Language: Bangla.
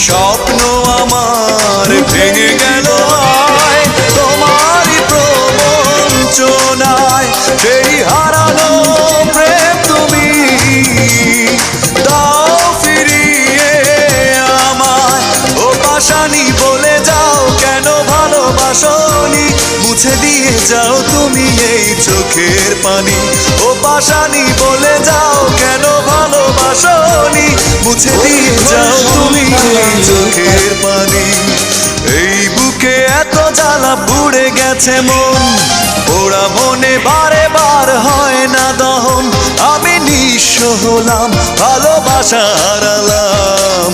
স্বপ্ন আমার ভেঙে গেল তোমারই প্রবঞ্চনায়। সেই হারানো প্রেম তুমি দাও ফিরিয়ে আমায়। ও পাশানি বলে যাও কেন ভালোবাসনি, মুছে দিয়ে যাও তুমি এই চোখের পানি। ও পাশানি বলে যাও কেন ভালোবাসনি, মুছে দিয়ে যাও তুমি এই চোখের পানি। এই বুকে এত জ্বালা পুড়ে গেছে মন, ওরা মনে বারে বার হয় না দহন। আমি নিঃস্ব হলাম, ভালোবাসা হারালাম।